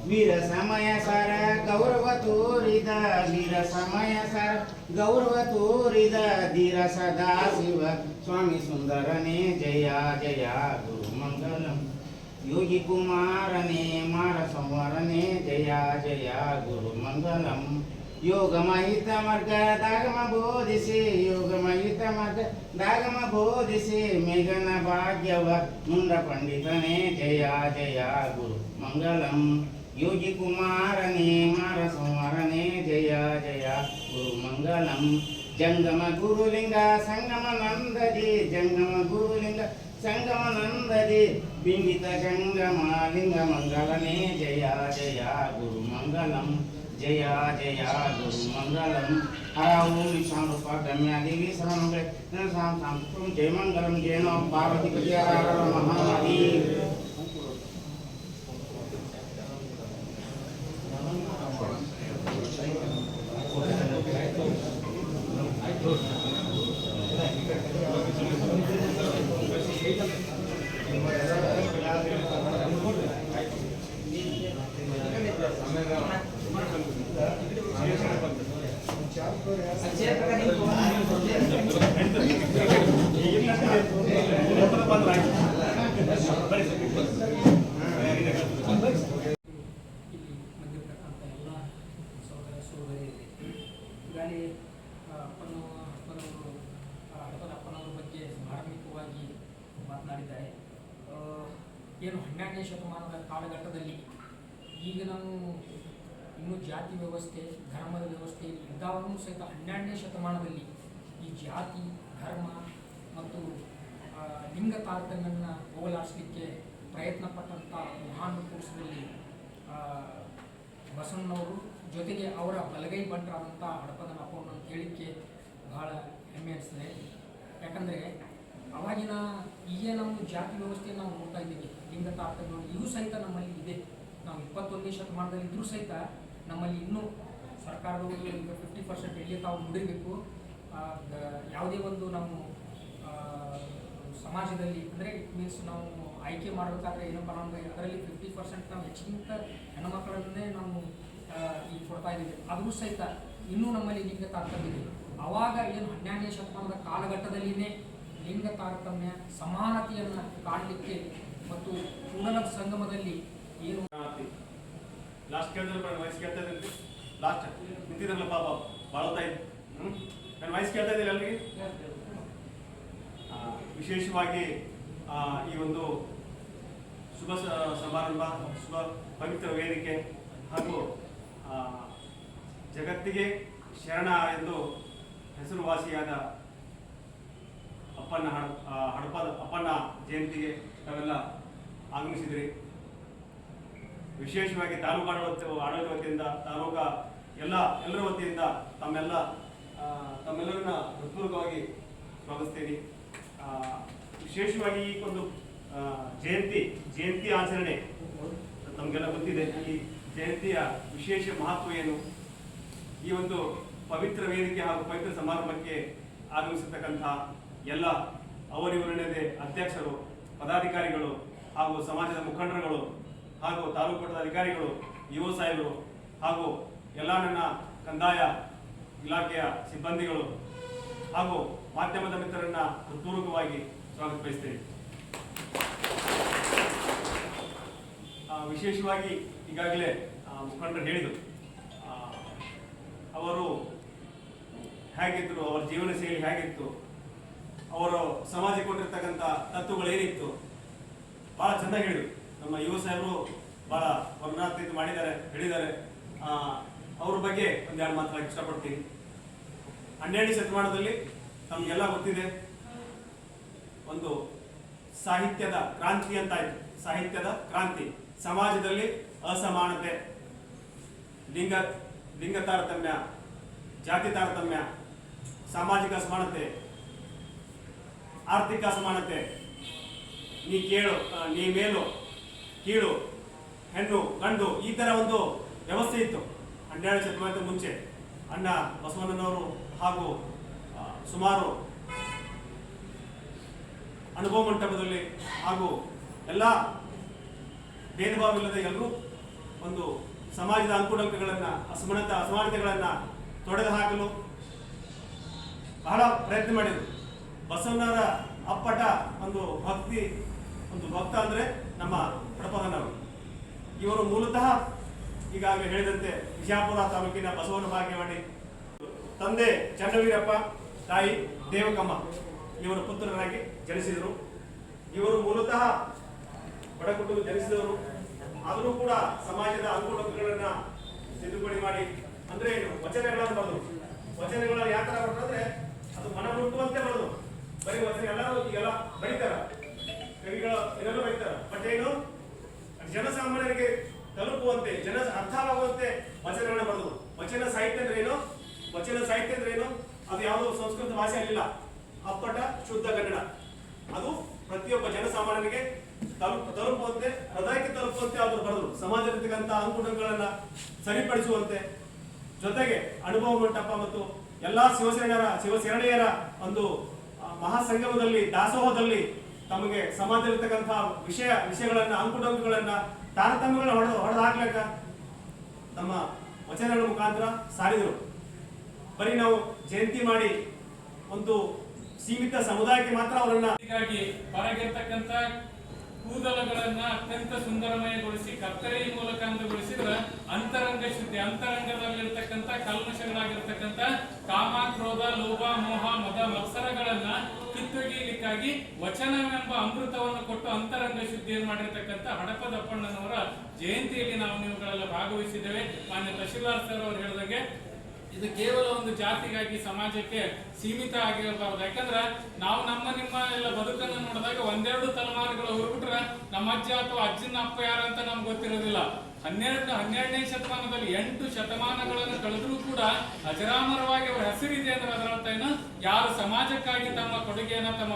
ವೀರ ಸಮಯ ಸರ ಗೌರವ ತೋರಿದ ವೀರ ಸಮಯ ಸರ ಗೌರವ ತೋರಿದ ಧೀರ ಸದಾ ಶಿವ ಸ್ವಾಮಿ ಸುಂದರನೇ ಜಯ ಜಯ ಗುರು ಮಂಗಲಂ ಯೋಗಿ ಕುಮಾರನೇ ಮಾರ ಸಂವರನೇ ಜಯ ಜಯ ಗುರು ಮಂಗಲಂ ಯೋಗಮಹಿತ ಮಾರ್ಗ ದಾಗಮ ಬೋಧಿಸಿ ಯೋಗಮಹಿತ ಮಾರ್ಗ ದಾಗಮ ಬೋಧಿಸಿ ಮೇಘನ ಭಾಗ್ಯವ ಮುಂಡ ಪಂಡಿತನೇ ಜಯ ಜಯ ಗುರು ಮಂಗಲಂ ಯೋಗಿ ಕುಮಾರನೇ ಮಾರ ಸಂವರನೇ ಜಯ ಜಯ ಗುರು ಮಂಗಲಂ ಜಂಗಮ ಗುರುಲಿಂಗ ಸಂಗಮ ನಂದದಿ ಜಂಗಮ ಗುರುಲಿಂಗ ಸಂಗಮ ನಂದದಿ ಬಿಂಬಿತ ಜಂಗಮ ಲಿಂಗ ಮಂಗಲನೇ ಜಯ ಜಯ ಗುರು ಮಂಗಲಂ ಜಯ ಜಯ ಗುರು ಮಂಗಲಂ ಹರ ಓಂ ವಿಷ್ಣುರೂಪ ಗಮ್ಯ ದೇವಿ ಶರಣೆ ಸಾಂ ಸಾಂ ಜಯ ಮಂಗಲಂ ಜಯ ನಮ ಪಾರ್ವತಿ ಪತಿ ಹರ ಹರ ಮಹಾದೇವ ಅಪ್ಪನವರ ಬಗ್ಗೆ ಮಾರ್ಮಿಕವಾಗಿ ಮಾತನಾಡಿದ್ದಾರೆ. ಏನು 12ನೇ ಶತಮಾನದ ಕಾಲಘಟ್ಟದಲ್ಲಿ ಈಗ ನಾವು ಇನ್ನೂ ಜಾತಿ ವ್ಯವಸ್ಥೆ ಧರ್ಮದ ವ್ಯವಸ್ಥೆ ಇದ್ದಾವನ್ನು ಸಹಿತ 12ನೇ ಶತಮಾನದಲ್ಲಿ ಈ ಜಾತಿ ಧರ್ಮ ಮತ್ತು ಲಿಂಗ ತಾರತಮ್ಯವನ್ನು ಹೋಗಲಾಡಿಸಲಿಕ್ಕೆ ಪ್ರಯತ್ನ ಪಟ್ಟಂಥ ಮಹಾನ್ ಪುರುಷರಲ್ಲಿ ಬಸವಣ್ಣವರು ಜೊತೆಗೆ ಅವರ ಬಲಗೈ ಬಂಟರಾದಂಥ ಹಡಪದ ಅಪ್ಪವನ್ನು ಕೇಳಲಿಕ್ಕೆ ಬಹಳ ಹೆಮ್ಮೆ ಅನಿಸ್ತದೆ. ಯಾಕಂದರೆ ಅವಾಗಿನ ಈಗೇ ನಾವು ಜಾತಿ ವ್ಯವಸ್ಥೆಯನ್ನು ನಾವು ನೋಡ್ತಾ ಇದ್ದೀವಿ, ಲಿಂಗ ತಾರತಮ್ಯ ಇವು ಸಹಿತ ನಮ್ಮಲ್ಲಿ ಇದೆ. ನಾವು 21ನೇ ಶತಮಾನದಲ್ಲಿ ಇದ್ರೂ ಸಹಿತ ನಮ್ಮಲ್ಲಿ ಇನ್ನೂ ಸರ್ಕಾರದವರು ಈಗ 50% ಎಲ್ಲಿ ತಾವು ನುಡಿಬೇಕು. ಯಾವುದೇ ಒಂದು ನಾವು ಸಮಾಜದಲ್ಲಿ ಅಂದರೆ ಇಟ್ ಮೀನ್ಸ್ ನಾವು ಆಯ್ಕೆ ಮಾಡಬೇಕಾದ್ರೆ ಏನಪ್ಪ ನಮಗೆ ಅದರಲ್ಲಿ 50% ನಾವು ಹೆಚ್ಚಿಗಿಂತ ಹೆಣ್ಣುಮಕ್ಕಳನ್ನೇ ನಾವು ಈಗ ಕೊಡ್ತಾ ಇದ್ದೀವಿ. ಆದರೂ ಸಹಿತ ಇನ್ನೂ ನಮ್ಮಲ್ಲಿ ಲಿಂಗ ತಾರತಮ್ಯ ಇದೆ. ಆವಾಗ ಏನು 12ನೇ ಶತಮಾನದ ಕಾಲಘಟ್ಟದಲ್ಲಿಯೇ ಲಿಂಗ ತಾರತಮ್ಯ ಸಮಾನತೆಯನ್ನು ಕಾಣಲಿಕ್ಕೆ ಮತ್ತು ಕೂಡಲ ಸಂಗಮದಲ್ಲಿ ಏನು ಲಾಸ್ಟ್ ಕೇಳಿದ್ರೆ ವಯಸ್ಸು ಕೇಳ್ತಾ ಇದ್ದೀನಿ. ಲಾಸ್ಟ್ ನಿಂತಿದ್ರಲ್ಲ ಪಾಪ ಬಾಳ್ತಾ ಇದ್ದೆ. ನನ್ನ ವಯಸ್ಸು ಕೇಳ್ತಾ ಇದ್ದೀನಿ ಅಲ್ಲಿಗೆ. ವಿಶೇಷವಾಗಿ ಈ ಒಂದು ಶುಭ ಸಮಾರಂಭ, ಶುಭ ಪವಿತ್ರ ವೇದಿಕೆ ಹಾಗೂ ಜಗತ್ತಿಗೆ ಶರಣ ಎಂದು ಹೆಸರುವಾಸಿಯಾದ ಹಡಪದ ಅಪ್ಪನ ಜಯಂತಿಗೆ ತಾವೆಲ್ಲ ಆಗಮಿಸಿದ್ರಿ. ವಿಶೇಷವಾಗಿ ತಾಲೂಕು ಆಡಳಿತ ವತಿಯಿಂದ ತಾಲೂಕಾ ಎಲ್ಲರ ವತಿಯಿಂದ ತಮ್ಮೆಲ್ಲರನ್ನ ಹೃತ್ಪೂರ್ವಕವಾಗಿ ಸ್ವಾಗತಿಸ್ತೀನಿ. ವಿಶೇಷವಾಗಿ ಈ ಒಂದು ಜಯಂತಿ ಆಚರಣೆ ನಮಗೆಲ್ಲ ಗೊತ್ತಿದೆ. ಈ ಜಯಂತಿಯ ವಿಶೇಷ ಮಹತ್ವ ಏನು, ಈ ಒಂದು ಪವಿತ್ರ ವೇದಿಕೆ ಹಾಗೂ ಪವಿತ್ರ ಸಮಾರಂಭಕ್ಕೆ ಆಗಮಿಸಿರ್ತಕ್ಕಂಥ ಎಲ್ಲ ಅವರಿವರನ್ನೇ ಅಧ್ಯಕ್ಷರು, ಪದಾಧಿಕಾರಿಗಳು ಹಾಗೂ ಸಮಾಜದ ಮುಖಂಡರುಗಳು ಹಾಗೂ ತಾಲೂಕು ಮಟ್ಟದ ಅಧಿಕಾರಿಗಳು, ಯುವ ಸಾಹೇಬರು ಹಾಗೂ ಎಲ್ಲ ನನ್ನ ಕಂದಾಯ ಇಲಾಖೆಯ ಸಿಬ್ಬಂದಿಗಳು ಹಾಗೂ ಮಾಧ್ಯಮದ ಮಿತ್ರರನ್ನ ಹೃತ್ಪೂರ್ವಕವಾಗಿ ಸ್ವಾಗತ ಬಯಸ್ತೇನೆ. ವಿಶೇಷವಾಗಿ ಈಗಾಗಲೇ ಮುಖಂಡರು ಹೇಳಿದರು, ಅವರು ಹೇಗಿದ್ರು, ಅವರ ಜೀವನ ಶೈಲಿ ಹೇಗಿತ್ತು, ಅವರು ಸಮಾಜಕ್ಕೆ ಕೊಟ್ಟಿರ್ತಕ್ಕಂಥ ತತ್ವಗಳೇನಿತ್ತು, ಭಾಳ ಚೆನ್ನಾಗಿ ಹೇಳಿದರು. ನಮ್ಮ ಯುವ ಸಾಹೇಬರು ಭಾಳ ವರ್ಣಾತೀತ ಹೇಳಿದ್ದಾರೆ. ಅವ್ರ ಬಗ್ಗೆ ಒಂದೆರಡು ಮಾತಾಡಕ್ಕೆ ಇಷ್ಟಪಡ್ತೀನಿ. 12ನೇ ಶತಮಾನದಲ್ಲಿ ನಮಗೆಲ್ಲ ಗೊತ್ತಿದೆ, ಒಂದು ಸಾಹಿತ್ಯದ ಕ್ರಾಂತಿ ಅಂತ ಆಯ್ತು. ಸಾಹಿತ್ಯದ ಕ್ರಾಂತಿ, ಸಮಾಜದಲ್ಲಿ ಅಸಮಾನತೆ, ಲಿಂಗ ತಾರತಮ್ಯ, ಜಾತಿ ತಾರತಮ್ಯ, ಸಾಮಾಜಿಕ ಅಸಮಾನತೆ, ಆರ್ಥಿಕ ಅಸಮಾನತೆ, ನೀ ಮೇಲು ಕೀಳು, ಹೆಣ್ಣು ಗಂಡು, ಈ ತರ ಒಂದು ವ್ಯವಸ್ಥೆ ಇತ್ತು 12ನೇ ಶತಮಾನದ ಮುಂಚೆ. ಅಣ್ಣ ಬಸವಣ್ಣನವರು ಹಾಗೂ ಸುಮಾರು ಅನುಭವ ಮಂಟಪದಲ್ಲಿ ಹಾಗೂ ಎಲ್ಲ ಭೇದ ಭಾವ ಇಲ್ಲದೆ ಎಲ್ಲರೂ ಒಂದು ಸಮಾಜದ ಅಂಕುಡೊಂಕುಗಳನ್ನು ಅಸಮಾನತೆಗಳನ್ನು ತೊಡೆದು ಹಾಕಲು ಬಹಳ ಪ್ರಯತ್ನ ಮಾಡಿದರು. ಬಸವಣ್ಣವರ ಅಪ್ಪಟ ಒಂದು ಭಕ್ತ ಅಂದರೆ ನಮ್ಮ ಹಡಪದನವರು. ಇವರು ಮೂಲತಃ ಈಗಾಗಲೇ ಹೇಳಿದಂತೆ ವಿಜಯಪುರ ತಾಲೂಕಿನ ಬಸವನ ಭಾಗ್ಯವಾಡಿ. ತಂದೆ ಚನ್ನವೀರಪ್ಪ, ತಾಯಿ ದೇವಕಮ್ಮ ಇವರ ಪುತ್ರರಾಗಿ ಜನಿಸಿದರು. ಇವರು ಮೂಲತಃ ಬಡ ಕುಟುಂಬ ಜನಿಸಿದವರು. ಆದರೂ ಕೂಡ ಸಮಾಜದ ಅಂಕುಡೊಂಕುಗಳನ್ನು ತಿದ್ದುಪಡಿ ಮಾಡಿ, ಅಂದ್ರೆ ಏನು, ವಚನಗಳನ್ನು ಬರೆದು. ವಚನಗಳನ್ನು ಯಾವ ತರ ಬರೆದ್ರೆ ಅದು ಮನ ಮುಟ್ಟುವಂತೆ ಬರೆದು. ಬರೀ ವಚನ ಎಲ್ಲರೂ ಈಗೆಲ್ಲ ಬರೀತಾರ, ಕವಿಗಳು ಇದೆಲ್ಲ ಬರೀತಾರ. ಬಟ್ ಏನು, ಜನಸಾಮಾನ್ಯರಿಗೆ ತಲುಪುವಂತೆ, ಜನ ಅರ್ಥವಾಗುವಂತೆ ವಚನಗಳನ್ನ ಬರೆದು. ವಚನ ಸಾಹಿತ್ಯ ಅಂದ್ರೆ ಏನು? ವಚನ ಸಾಹಿತ್ಯ ಅಂದ್ರೆ ಏನು? ಅದು ಯಾವುದೋ ಸಂಸ್ಕೃತ ಭಾಷೆ ಅಲ್ಲಿಲ್ಲ, ಅಪ್ಪಟ ಶುದ್ಧ ಕನ್ನಡ. ಅದು ಪ್ರತಿಯೊಬ್ಬ ಜನಸಾಮಾನ್ಯನಿಗೆ ತಲುಪುವಂತೆ, ಹೃದಯಕ್ಕೆ ತಲುಪುವಂತೆ ಅವರು ಬರೆದರು. ಸಮಾಜದಲ್ಲಿರ್ತಕ್ಕಂಥ ಅಂಕುಡೊಂಕುಗಳನ್ನ ಸರಿಪಡಿಸುವಂತೆ, ಜೊತೆಗೆ ಅನುಭವ ಮಂಟಪ ಮತ್ತು ಎಲ್ಲಾ ಶಿವಶರಣೆಯರ ಒಂದು ಮಹಾಸಂಗಮದಲ್ಲಿ, ದಾಸೋಹದಲ್ಲಿ ತಮಗೆ ಸಮಾಜದಲ್ಲಿರ್ತಕ್ಕಂಥ ವಿಷಯಗಳನ್ನ, ಅಂಕುಡೊಂಕುಗಳನ್ನ, ತಾರತಮ್ಯಗಳನ್ನ ಹೊಡೆದು ಹಾಕ್ಲಿಕ್ಕ ತಮ್ಮ ವಚನಗಳ ಮುಖಾಂತರ ಸಾರಿದರು. ಬರೀ ನಾವು ಜಯಂತಿ ಮಾಡಿ ಒಂದು ಸೀಮಿತ ಸಮುದಾಯಕ್ಕೆ ಮಾತ್ರ ಅವರನ್ನ ಹೀಗಾಗಿ ಹೊರಗಿರ್ತಕ್ಕಂಥ ಕೂದಲುಗಳನ್ನ ಅತ್ಯಂತ ಸುಂದರಮಯಗೊಳಿಸಿ ಕತ್ತರಿ ಮೂಲಕ ಅಂತಗೊಳಿಸಿದ್ರೆ ಅಂತರಂಗ ಶುದ್ಧಿ, ಅಂತರಂಗದಲ್ಲಿರ್ತಕ್ಕಂಥ ಕಲ್ಮಶಗಳಾಗಿರ್ತಕ್ಕಂಥ ಕಾಮ, ಕ್ರೋಧ, ಲೋಭ, ಮೋಹ, ಮದ, ಮತ್ಸರಗಳನ್ನ ಕಿತ್ತೊಗೆಯಲಿಕ್ಕಾಗಿ ವಚನವೆಂಬ ಅಮೃತವನ್ನು ಕೊಟ್ಟು ಅಂತರಂಗ ಶುದ್ಧಿಯನ್ನು ಮಾಡಿರ್ತಕ್ಕಂಥ ಹಡಪದಪ್ಪಣ್ಣನವರ ಜಯಂತಿಯಲ್ಲಿ ನಾವು ನೀವುಗಳೆಲ್ಲ ಭಾಗವಹಿಸಿದ್ದೇವೆ. ಮಾನ್ಯ ತಹಶೀಲ್ದಾರ್ ಸರ್ ಅವರು ಹೇಳಿದಂಗೆ ಇದು ಕೇವಲ ಒಂದು ಜಾತಿಗಾಗಿ, ಸಮಾಜಕ್ಕೆ ಸೀಮಿತ ಆಗಿರಬಾರದು. ಯಾಕಂದ್ರೆ ನಾವು ನಿಮ್ಮ ಎಲ್ಲ ಬದುಕನ್ನು ನೋಡಿದಾಗ ಒಂದೆರಡು ತಲೆಮಾರುಗಳು ಹೋಗ್ಬಿಟ್ರೆ ನಮ್ಮ ಅಜ್ಜ ಅಥವಾ ಅಜ್ಜನ ಅಪ್ಪ ಯಾರಂತ ನಮ್ಗೆ ಗೊತ್ತಿರೋದಿಲ್ಲ. 12ನೇ ಶತಮಾನದಲ್ಲಿ 8 ಶತಮಾನಗಳನ್ನು ಕಳೆದರೂ ಕೂಡ ಅಜರಾಮರವಾಗಿ ಅವರ ಹೆಸರಿದೆ ಅಂದ್ರೆ ಅದರ ಅರ್ಥ ಏನು, ಯಾರು ಸಮಾಜಕ್ಕಾಗಿ ತಮ್ಮ ಕೊಡುಗೆಯನ್ನ, ತಮ್ಮ